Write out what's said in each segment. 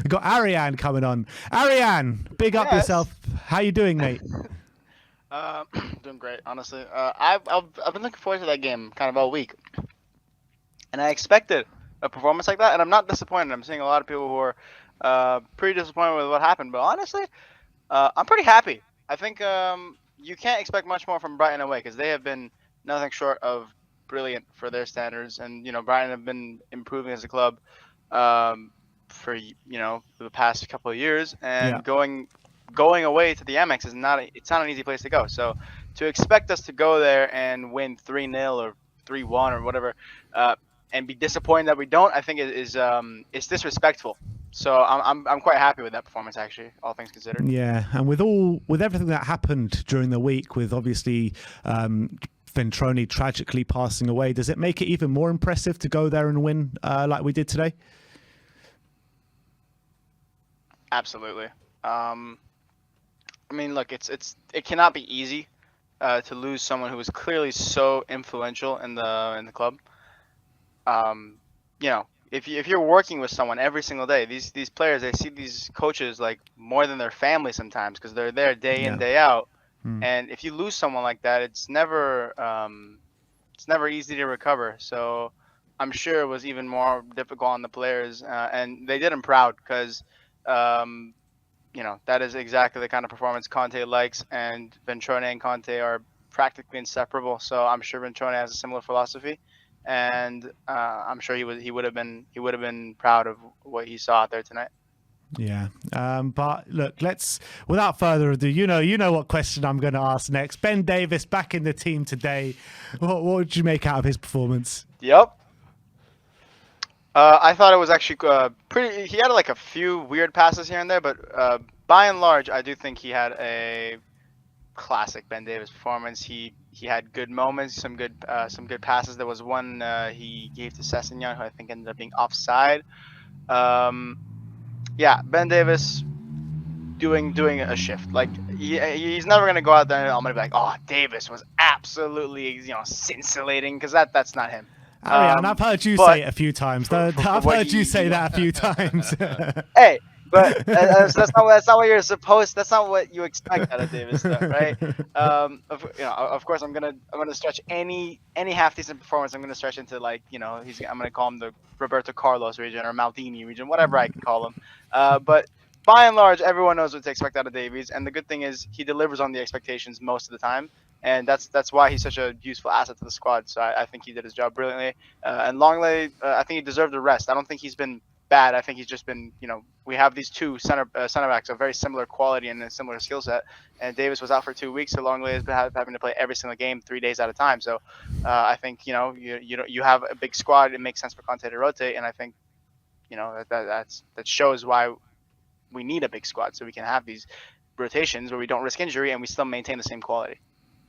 We've got ARIAN coming on. ARIAN, big up Yes. yourself. How you doing, mate? Doing great, honestly. I've been looking forward to that game kind of all week, and I expected a performance like that, and I'm not disappointed. I'm seeing a lot of people who are pretty disappointed with what happened, but honestly, I'm pretty happy. I think you can't expect much more from Brighton away because they have been nothing short of brilliant for their standards, and Brighton have been improving as a club for the past couple of years, Yeah. and going away to the Amex is it's not an easy place to go. So to expect us to go there and win 3-0 or 3-1 or whatever, and be disappointed that we don't, I think it's disrespectful. So I'm quite happy with that performance, actually, all things considered. Yeah, and with everything that happened during the week, with obviously Ventroni tragically passing away, does it make it even more impressive to go there and win like we did today? Absolutely. I mean, look, it cannot be easy to lose someone who was clearly so influential in the club. If you're working with someone every single day, these players, they see these coaches like more than their family sometimes because they're there day in, Yeah. day out. Mm. And if you lose someone like that, it's never easy to recover. So I'm sure it was even more difficult on the players, and they did them proud because um, that is exactly the kind of performance Conte likes, and Ventrone and Conte are practically inseparable. So I'm sure Ventrone has a similar philosophy, and I'm sure he would have been proud of what he saw out there tonight. Yeah, but look, without further ado, you know what question I'm going to ask next. Ben Davies back in the team today. What did you make out of his performance? Yep. I thought it was actually pretty. He had like a few weird passes here and there, but by and large, I do think he had a classic Ben Davies performance. He had good moments, some good passes. There was one he gave to Sessegnon, who I think ended up being offside. Um, yeah, Ben Davies doing a shift. Like he's never gonna go out there and I'm gonna be like, oh, Davies was absolutely scintillating, because that's not him. Ariane, I've heard you say But it a few times. for I've what heard you say that a few times. hey, but that's not what you're supposed. That's not what you expect out of Davis, though, right? Of course, I'm gonna stretch any half decent performance. I'm gonna stretch into like I'm gonna call him the Roberto Carlos region or Maldini region, whatever I can call him. But by and large, everyone knows what to expect out of Davies, and the good thing is he delivers on the expectations most of the time, and that's why he's such a useful asset to the squad. So I think he did his job brilliantly. And Longley, I think he deserved a rest. I don't think he's been bad. I think he's just been, we have these two center backs of very similar quality and a similar skill set. And Davis was out for 2 weeks, so Longley has been having to play every single game 3 days at a time. So I think you have a big squad. It makes sense for Conte to rotate, and I think that shows why we need a big squad, so we can have these rotations where we don't risk injury and we still maintain the same quality.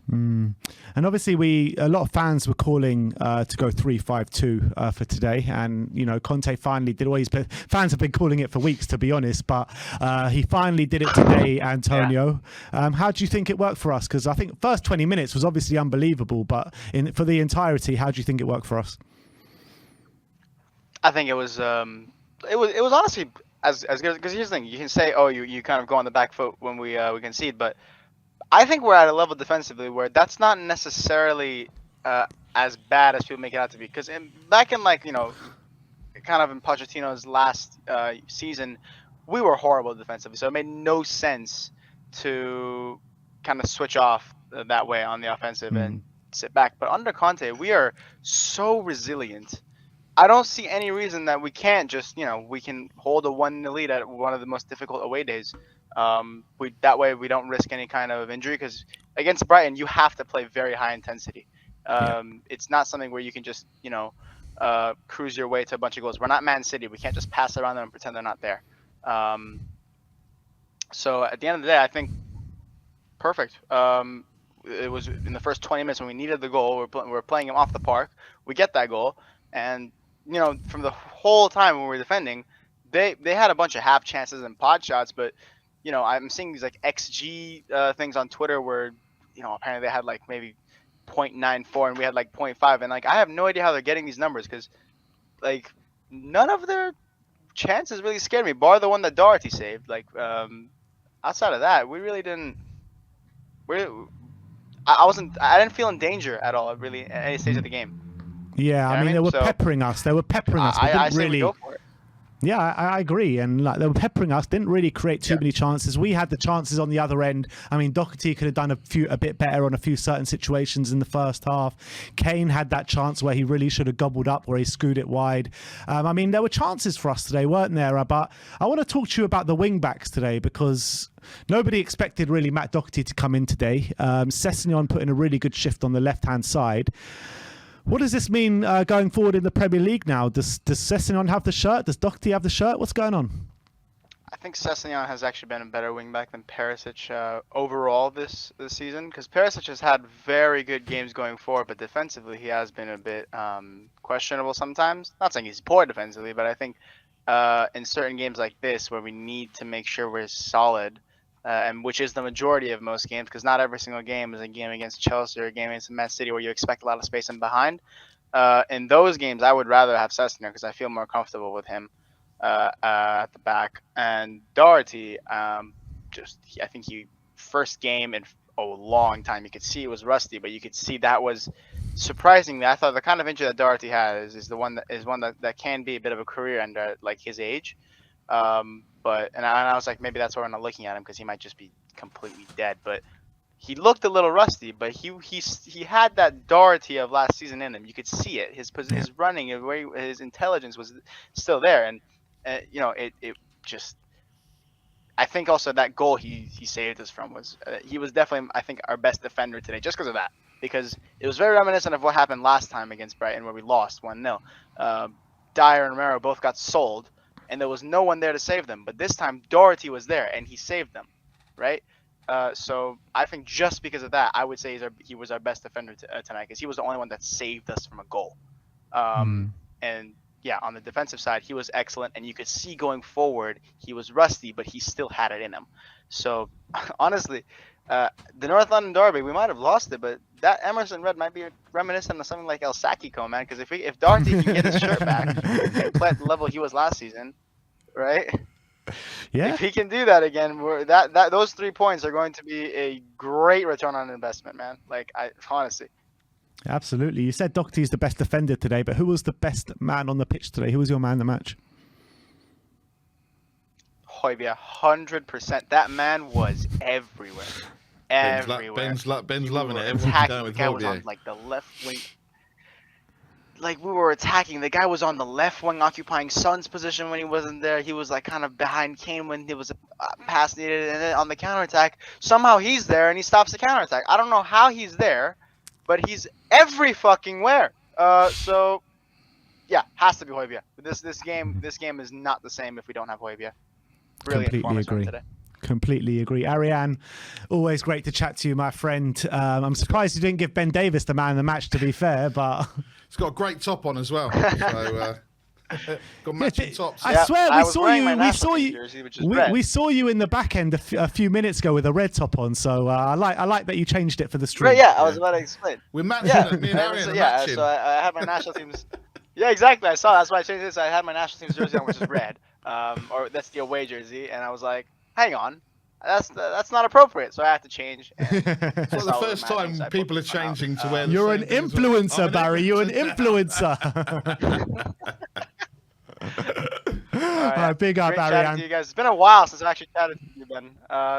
Mm. And obviously, a lot of fans were calling to go 3-5-2 for today, and Conte finally did. Always, fans have been calling it for weeks, to be honest, but he finally did it today. Antonio, how do you think it worked for us? Because I think first 20 minutes was obviously unbelievable, but for the entirety, how do you think it worked for us? I think it was honestly as good, because here's the thing: you can say, oh, you kind of go on the back foot when we concede, but I think we're at a level defensively where that's not necessarily as bad as people make it out to be. Because back in kind of in Pochettino's last season, we were horrible defensively, so it made no sense to kind of switch off that way on the offensive and sit back. But under Conte, we are so resilient. I don't see any reason that we can't just, we can hold a 1-0 lead at one of the most difficult away days. That way we don't risk any kind of injury, because against Brighton you have to play very high intensity. It's not something where you can just cruise your way to a bunch of goals. We're not Man City. We can't just pass around them and pretend they're not there. So at the end of the day, I think perfect. It was in the first 20 minutes when we needed the goal. We're playing him off the park. We get that goal, and from the whole time when we were defending, they had a bunch of half chances and pot shots, but I'm seeing these like XG things on Twitter where apparently they had like maybe 0.94 and we had like 0.5, and like I have no idea how they're getting these numbers, because like none of their chances really scared me, bar the one that Doherty saved. Like, outside of that, we really didn't. I didn't feel in danger at all, really, at any stage of the game. Yeah, I mean, they were peppering us. They were peppering us. But I didn't say really. we go for it. Yeah, I agree, and like they were peppering us, didn't really create too many chances. We had the chances on the other end. I mean, Doherty could have done a bit better on a few certain situations in the first half. Kane had that chance where he really should have gobbled up, where he screwed it wide. I mean, there were chances for us today, weren't there? But I want to talk to you about the wing backs today, because nobody expected really Matt Doherty to come in today. Sessegnon put in a really good shift on the left-hand side. What does this mean going forward in the Premier League now? Does Sessegnon have the shirt? Does Doherty have the shirt? What's going on? I think Sessegnon has actually been a better wingback than Perisic overall this season, because Perisic has had very good games going forward, but defensively he has been a bit questionable sometimes. Not saying he's poor defensively, but I think in certain games like this where we need to make sure we're solid, and which is the majority of most games, because not every single game is a game against Chelsea or a game against Man City where you expect a lot of space in behind. In those games, I would rather have Sessegnon because I feel more comfortable with him at the back. And Doherty, I think first game in a long time, you could see it was rusty, but you could see that was surprisingly, I thought the kind of injury that Doherty has is one that can be a bit of a career ender at like his age. And I was like, maybe that's why we're not looking at him, because he might just be completely dead. But he looked a little rusty, but he had that Doherty of last season in him. You could see it. His running, his intelligence was still there, and it just. I think also that goal he saved us from was he was definitely, I think, our best defender today, just because of that, because it was very reminiscent of what happened last time against Brighton where we lost 1-0. Dyer and Romero both got sold, and there was no one there to save them. But this time, Doherty was there, and he saved them, right? So I think just because of that, I would say he was our best defender tonight, because he was the only one that saved us from a goal. And yeah, on the defensive side, he was excellent, and you could see going forward, he was rusty, but he still had it in him. So honestly, the North London derby, we might have lost it, but that Emerson red might be reminiscent of something like El Sakiko, man. Because if Doherty can get his shirt back and play at the level he was last season, right? Yeah. If he can do that again, those 3 points are going to be a great return on investment, man. Like, honestly. Absolutely. You said Doherty is the best defender today, but who was the best man on the pitch today? Who was your man of the match? Højbjerg, 100%. That man was everywhere. Ben's loving it. Everyone's going with the guy was on like the left wing. Like, we were attacking. The guy was on the left wing, occupying Son's position when he wasn't there. He was like kind of behind Kane when there was a pass needed, and then on the counterattack, somehow he's there and he stops the counterattack. I don't know how he's there, but he's every fucking where. So yeah, has to be Højbjerg. This game is not the same if we don't have Højbjerg. Brilliant performance from today. Completely agree. ARIAN, always great to chat to you, my friend. I'm surprised you didn't give Ben Davies the man of the match, to be fair, but he's got a great top on as well. So got matching tops. I swear we saw you in the back end a few minutes ago with a red top on. So I like that you changed it for the stream. Right, yeah, I was about to explain. We're matching. Me and Arian are matching. So I had my national team's. Yeah, exactly. I saw. That's why I changed this. I had my national team's jersey on, which is red, or that's the away jersey, and I was like, hang on, that's not appropriate, so I have to change. It's like the first time people are changing to wear the You're an influencer, Barry. You're an influencer. All right, big up, ARIAN. You guys. It's been a while since I've actually chatted to you, Ben.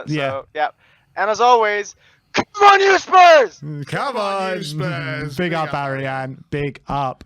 Yeah. And as always, come on, you Spurs! Come on, you Spurs! Big up, ARIAN. Big up.